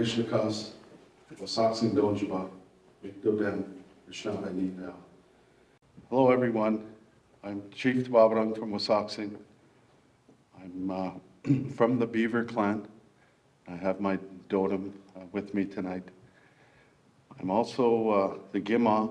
Ishnakas, Wasauksing First. Hello everyone, I'm Chief Tabobondung from Wasauksing. I'm from the Beaver clan. I have my totem with me tonight. I'm also the Gima,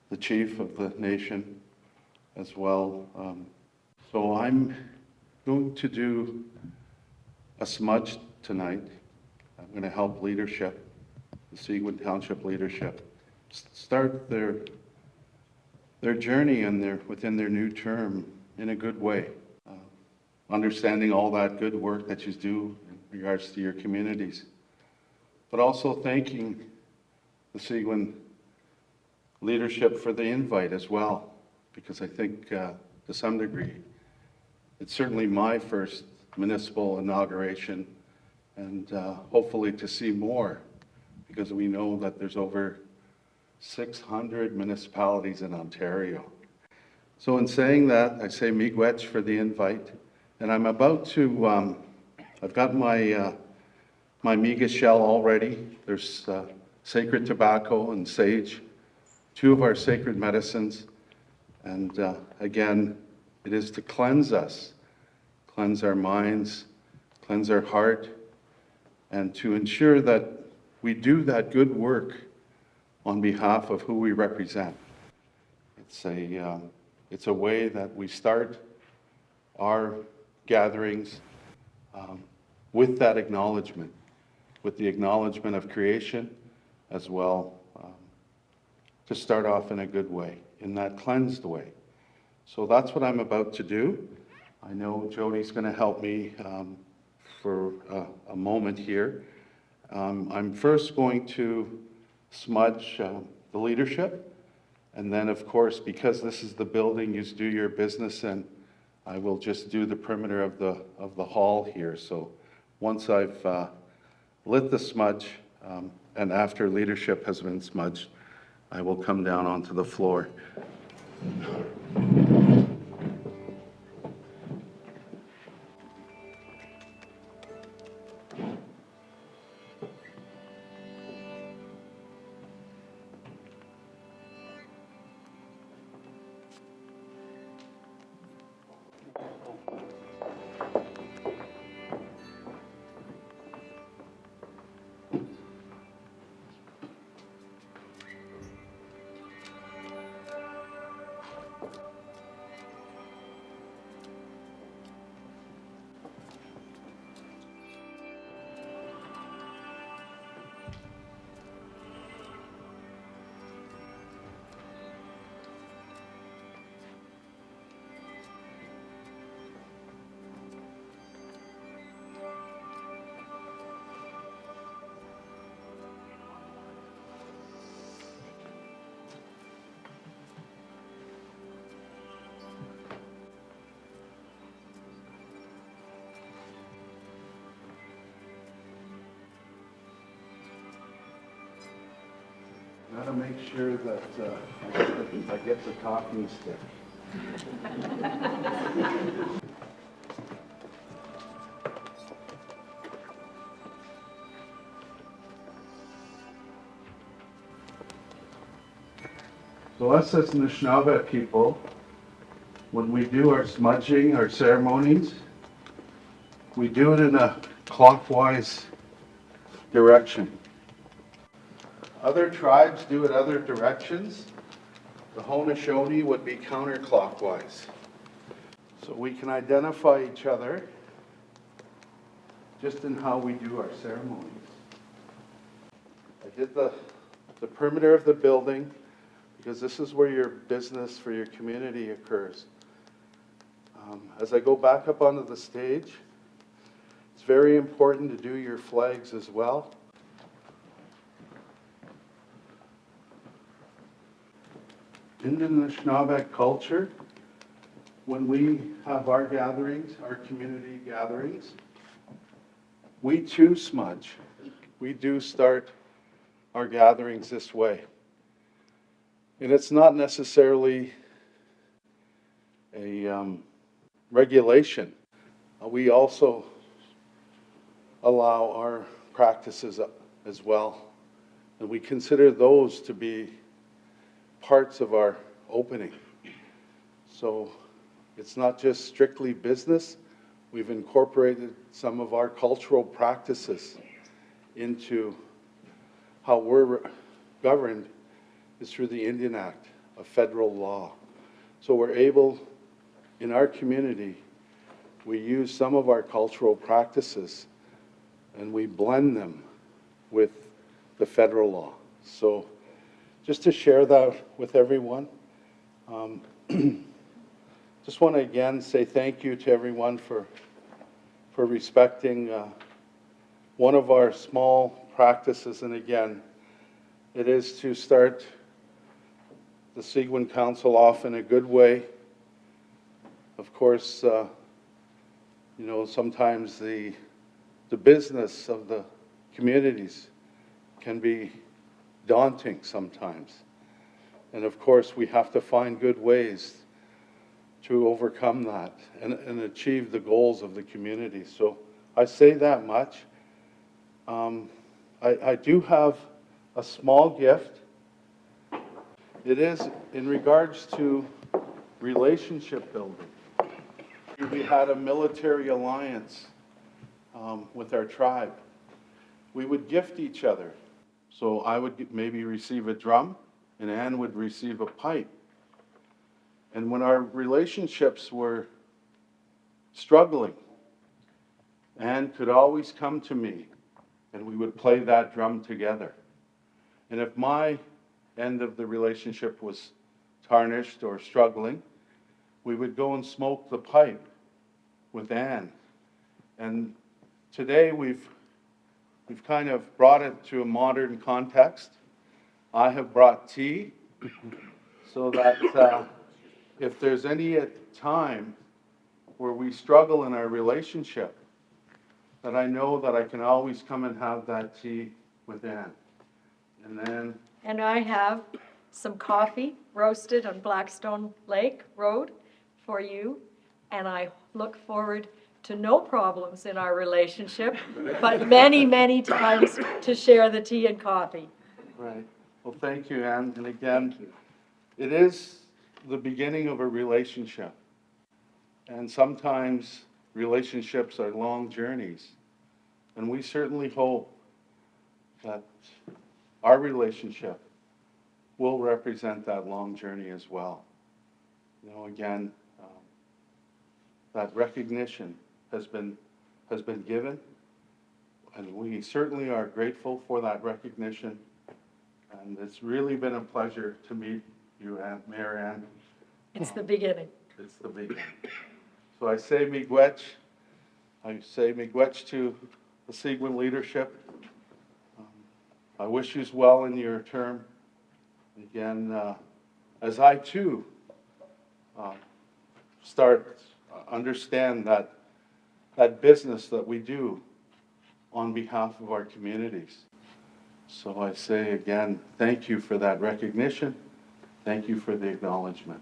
the chief of the nation as well. So I'm going to do a smudge tonight. I'm going to help leadership, the Seguin Township leadership, start their journey and within their new term in a good way. Understanding all that good work that you do in regards to your communities, but also thanking the Seguin leadership for the invite as well, because I think to some degree, it's certainly my first municipal inauguration, and hopefully to see more, because we know that there's over 600 municipalities in Ontario. So in saying that, I say miigwech for the invite, and I'm about to, I've got my miga shell already. There's sacred tobacco and sage, two of our sacred medicines, and again, it is to cleanse us, cleanse our minds, cleanse our heart, and to ensure that we do that good work on behalf of who we represent. It's a way that we start our gatherings with that acknowledgement, with the acknowledgement of creation as well, to start off in a good way, in that cleansed way. So that's what I'm about to do. I know Jodi's going to help me for a moment here. I'm first going to smudge the leadership, and then of course, because this is the building you do your business in, I will just do the perimeter of the hall here. So once I've lit the smudge, and after leadership has been smudged, I will come down onto the floor. Got to make sure that I get the talking stick. So us as Anishinaabe people, when we do our smudging, our ceremonies, we do it in a clockwise direction. Other tribes do it other directions. The Haudenosaunee would be counterclockwise. So we can identify each other just in how we do our ceremonies. I did the perimeter of the building because this is where your business for your community occurs. As I go back up onto the stage, it's very important to do your flags as well. In the Anishinaabe culture, when we have our gatherings, our community gatherings, we too smudge. We do start our gatherings this way. And it's not necessarily a regulation. We also allow our practices as well. And we consider those to be parts of our opening. So it's not just strictly business. We've incorporated some of our cultural practices into how we're governed is through the Indian Act, a federal law. So we're able, in our community, we use some of our cultural practices and we blend them with the federal law. So just to share that with everyone, just want to again say thank you to everyone for respecting one of our small practices. And again, it is to start the Seguin Council off in a good way. Of course, you know, sometimes the business of the communities can be daunting sometimes. And of course, we have to find good ways to overcome that and achieve the goals of the community. So I say that much. I do have a small gift. It is in regards to relationship building. We had a military alliance with our tribe. We would gift each other. So I would maybe receive a drum and Ann would receive a pipe. And when our relationships were struggling, Ann could always come to me and we would play that drum together. And if my end of the relationship was tarnished or struggling, we would go and smoke the pipe with Ann. And today we've kind of brought it to a modern context. I have brought tea so that if there's any time where we struggle in our relationship, that I know that I can always come and have that tea with Ann. And I have some coffee roasted on Blackstone Lake Road for you, and I look forward to no problems in our relationship, but many, many times to share the tea and coffee. Right. Well, thank you, Ann. And again, it is the beginning of a relationship. And sometimes relationships are long journeys. And we certainly hope that our relationship will represent that long journey as well. You know, again, that recognition has been given, and we certainly are grateful for that recognition. And it's really been a pleasure to meet you, Mayor Ann. It's the beginning. It's the beginning. So I say miigwech. I say miigwech to the Seguin leadership. I wish you well in your term. Again, as I too understand that business that we do on behalf of our communities. So I say again, thank you for that recognition. Thank you for the acknowledgement.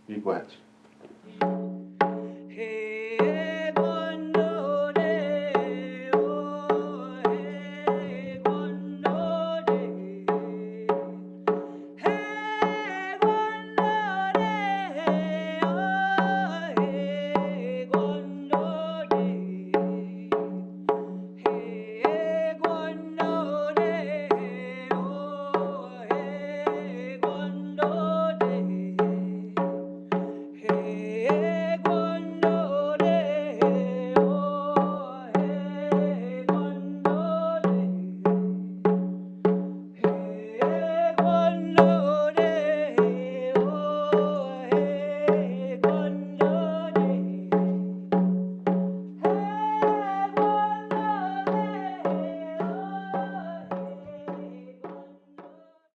Miigwech. Hey.